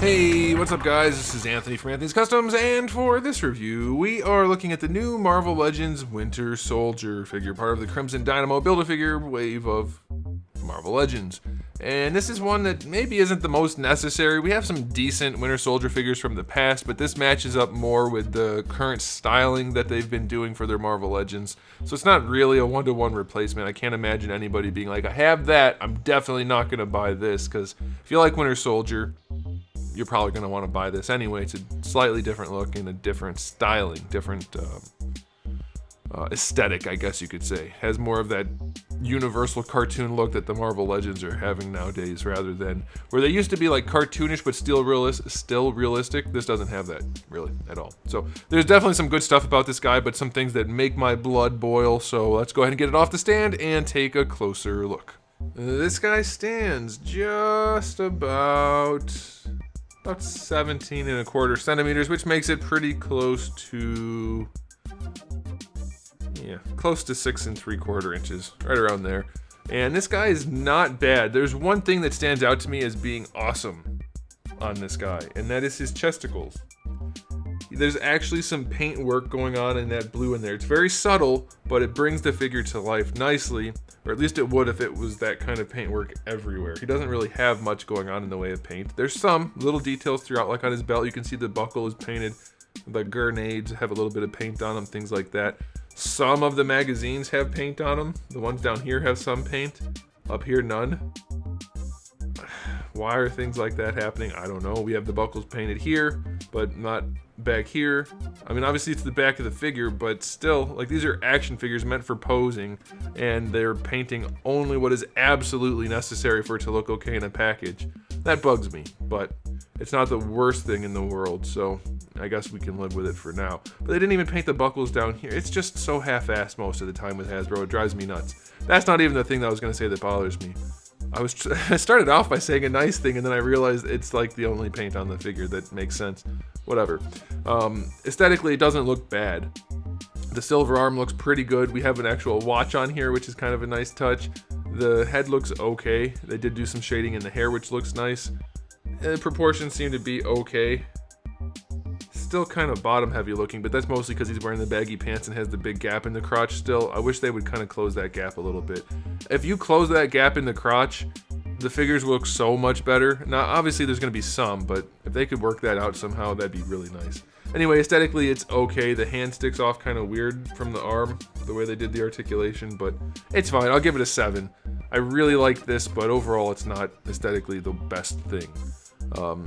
Hey, what's up guys? This is Anthony from Anthony's Customs, and for this review, we are looking at the new Marvel Legends Winter Soldier figure, part of the Crimson Dynamo Build-A-Figure wave of Marvel Legends. And this is one that maybe isn't the most necessary. We have some decent Winter Soldier figures from the past, but this matches up more with the current styling that they've been doing for their Marvel Legends. So it's not really a one-to-one replacement. I can't imagine anybody being like, I have that, I'm definitely not going to buy this, because if you like Winter Soldier, you're probably going to want to buy this anyway. It's a slightly different look and a different styling, different aesthetic, I guess you could say. Has more of that universal cartoon look that the Marvel Legends are having nowadays, rather than where they used to be like cartoonish but still realistic. This doesn't have that really at all. So there's definitely some good stuff about this guy, but some things that make my blood boil. So let's go ahead and get it off the stand and take a closer look. This guy stands just about 17.25 centimeters, which makes it pretty close to, close to 6 3/4 inches, right around there. And this guy is not bad. There's one thing that stands out to me as being awesome on this guy, and that is his chesticles. There's actually some paint work going on in that blue in there. It's very subtle, but it brings the figure to life nicely, or at least it would if it was that kind of paint work everywhere. He doesn't really have much going on in the way of paint. There's some little details throughout, like on his belt, you can see the buckle is painted. The grenades have a little bit of paint on them, things like that. Some of the magazines have paint on them. The ones down here have some paint. Up here, none. Why are things like that happening? I don't know. We have the buckles painted here, but not back here. I mean, obviously it's the back of the figure, but still, like, these are action figures meant for posing, and they're painting only what is absolutely necessary for it to look okay in a package. That bugs me, but it's not the worst thing in the world, so I guess we can live with it for now. But they didn't even paint the buckles down here. It's just so half-assed most of the time with Hasbro. It drives me nuts. That's not even the thing that I was going to say that bothers me. I started off by saying a nice thing, and then I realized it's like the only paint on the figure that makes sense. Whatever. Aesthetically, it doesn't look bad. The silver arm looks pretty good. We have an actual watch on here, which is kind of a nice touch. The head looks okay. They did do some shading in the hair, which looks nice. The proportions seem to be okay. Still kind of bottom heavy looking, but that's mostly because he's wearing the baggy pants and has the big gap in the crotch still. I wish they would kind of close that gap a little bit. If you close that gap in the crotch, the figures look so much better. Now, obviously there's going to be some, but if they could work that out somehow, that'd be really nice. Anyway, aesthetically, it's okay. The hand sticks off kind of weird from the arm, the way they did the articulation, but it's fine. I'll give it a 7. I really like this, but overall, it's not aesthetically the best thing.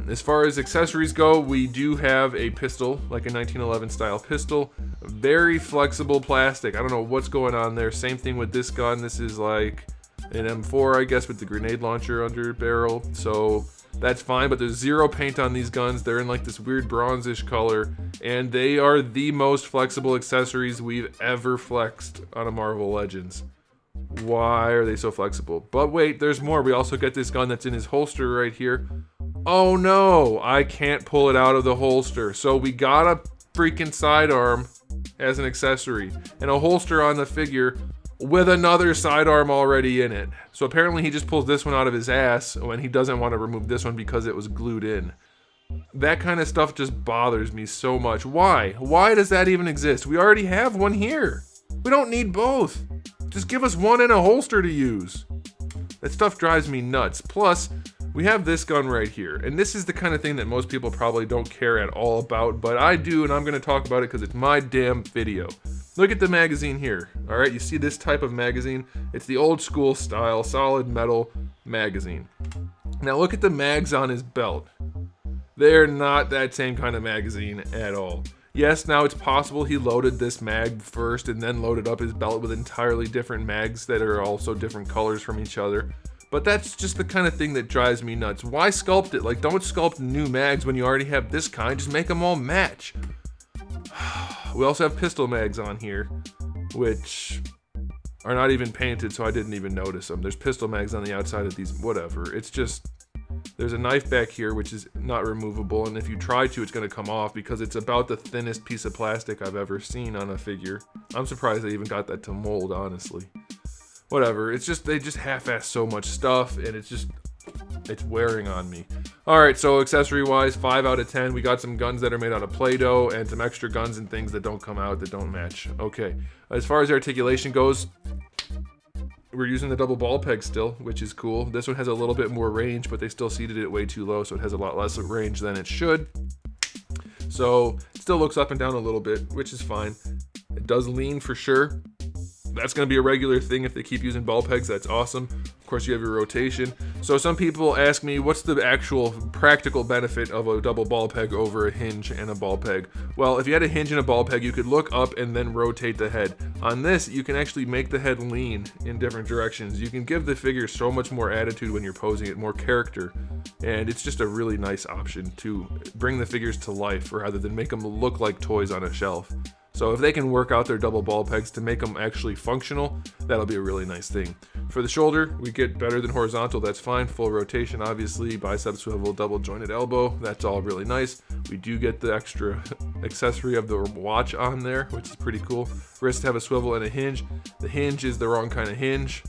As far as accessories go, we do have a pistol, like a 1911 style pistol. Very flexible plastic. I don't know what's going on there. Same thing with this gun. This is like an M4, I guess, with the grenade launcher under barrel. So that's fine, but there's zero paint on these guns. They're in like this weird bronzish color, and they are the most flexible accessories we've ever flexed on a Marvel Legends. Why are they so flexible? But wait, there's more. We also get this gun that's in his holster right here. Oh no, I can't pull it out of the holster. So we got a freaking sidearm as an accessory and a holster on the figure with another sidearm already in it. So apparently he just pulls this one out of his ass when he doesn't want to remove this one because it was glued in. That kind of stuff just bothers me so much. Why? Why does that even exist? We already have one here. We don't need both. Just give us one in a holster to use. That stuff drives me nuts. Plus, we have this gun right here, and this is the kind of thing that most people probably don't care at all about, but I do, and I'm going to talk about it because it's my damn video. Look at the magazine here. All right, you see this type of magazine? It's the old school style, solid metal magazine. Now look at the mags on his belt. They're not that same kind of magazine at all. Yes, now it's possible he loaded this mag first and then loaded up his belt with entirely different mags that are also different colors from each other. But that's just the kind of thing that drives me nuts. Why sculpt it? Like, don't sculpt new mags when you already have this kind. Just make them all match. We also have pistol mags on here, which are not even painted, so I didn't even notice them. There's pistol mags on the outside of these, whatever. It's just, there's a knife back here, which is not removable, and if you try to, it's going to come off because it's about the thinnest piece of plastic I've ever seen on a figure. I'm surprised they even got that to mold, honestly. Whatever, it's just, they just half-ass so much stuff, and it's just, It's wearing on me. All right, so accessory-wise, 5 out of 10. We got some guns that are made out of Play-Doh and some extra guns and things that don't come out, that don't match. Okay, as far as articulation goes, we're using the double ball peg still, which is cool. This one has a little bit more range, but they still seated it way too low, so it has a lot less range than it should. So it still looks up and down a little bit, which is fine. It does lean for sure. That's going to be a regular thing if they keep using ball pegs. That's awesome. Of course, you have your rotation. So some people ask me, what's the actual practical benefit of a double ball peg over a hinge and a ball peg? Well, if you had a hinge and a ball peg, you could look up and then rotate the head. On this, you can actually make the head lean in different directions. You can give the figure so much more attitude when you're posing it, more character. And it's just a really nice option to bring the figures to life rather than make them look like toys on a shelf. So if they can work out their double ball pegs to make them actually functional, that'll be a really nice thing. For the shoulder, we get better than horizontal, that's fine. Full rotation, obviously, bicep swivel, double jointed elbow, that's all really nice. We do get the extra accessory of the watch on there, which is pretty cool. Wrists have a swivel and a hinge. The hinge is the wrong kind of hinge.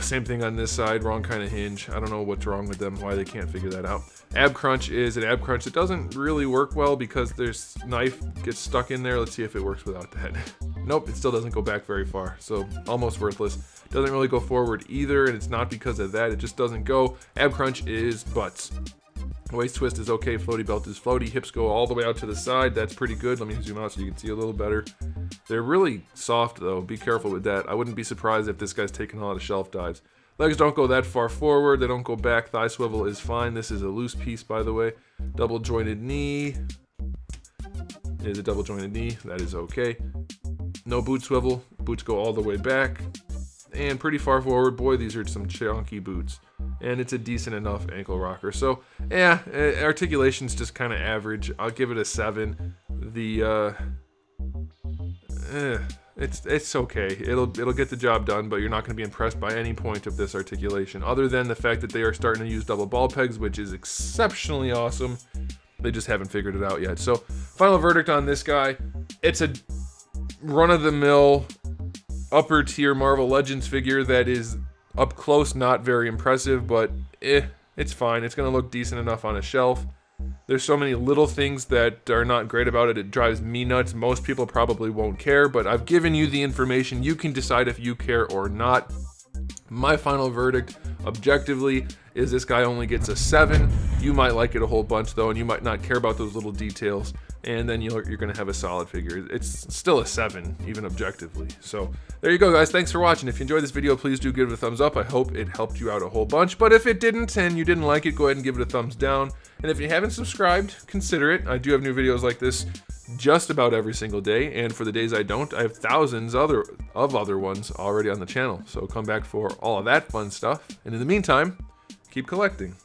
Same thing on this side, wrong kind of hinge. I don't know what's wrong with them, why they can't figure that out. Ab crunch is an ab crunch. It doesn't really work well because this knife gets stuck in there. Let's see if it works without that. Nope, it still doesn't go back very far, so almost worthless. Doesn't really go forward either, and it's not because of that. It just doesn't go. Ab crunch is butts. Waist twist is okay. Floaty belt is floaty. Hips go all the way out to the side. That's pretty good. Let me zoom out so you can see a little better. They're really soft, though. Be careful with that. I wouldn't be surprised if this guy's taking a lot of shelf dives. Legs don't go that far forward. They don't go back. Thigh swivel is fine. This is a loose piece, by the way. Double jointed knee. It is a double jointed knee. That is okay. No boot swivel. Boots go all the way back. And pretty far forward. Boy, these are some chunky boots. And it's a decent enough ankle rocker. So, yeah, articulation's just kind of average. I'll give it a 7. It's okay. It'll get the job done, but you're not going to be impressed by any point of this articulation, other than the fact that they are starting to use double ball pegs, which is exceptionally awesome. They just haven't figured it out yet. So, final verdict on this guy: it's a run-of-the-mill, upper-tier Marvel Legends figure that is up close not very impressive, but it's fine. It's going to look decent enough on a shelf. There's so many little things that are not great about it. It drives me nuts. Most people probably won't care, but I've given you the information. You can decide if you care or not. My final verdict, objectively, is this guy only gets a 7. You might like it a whole bunch, though, and you might not care about those little details, and then you're going to have a solid figure. It's still a 7, even objectively. So there you go, guys. Thanks for watching. If you enjoyed this video, please do give it a thumbs up. I hope it helped you out a whole bunch, but if it didn't and you didn't like it, go ahead and give it a thumbs down. And if you haven't subscribed, consider it. I do have new videos like this just about every single day, and for the days I don't, I have thousands of other ones already on the channel. So come back for all of that fun stuff. And in the meantime, keep collecting.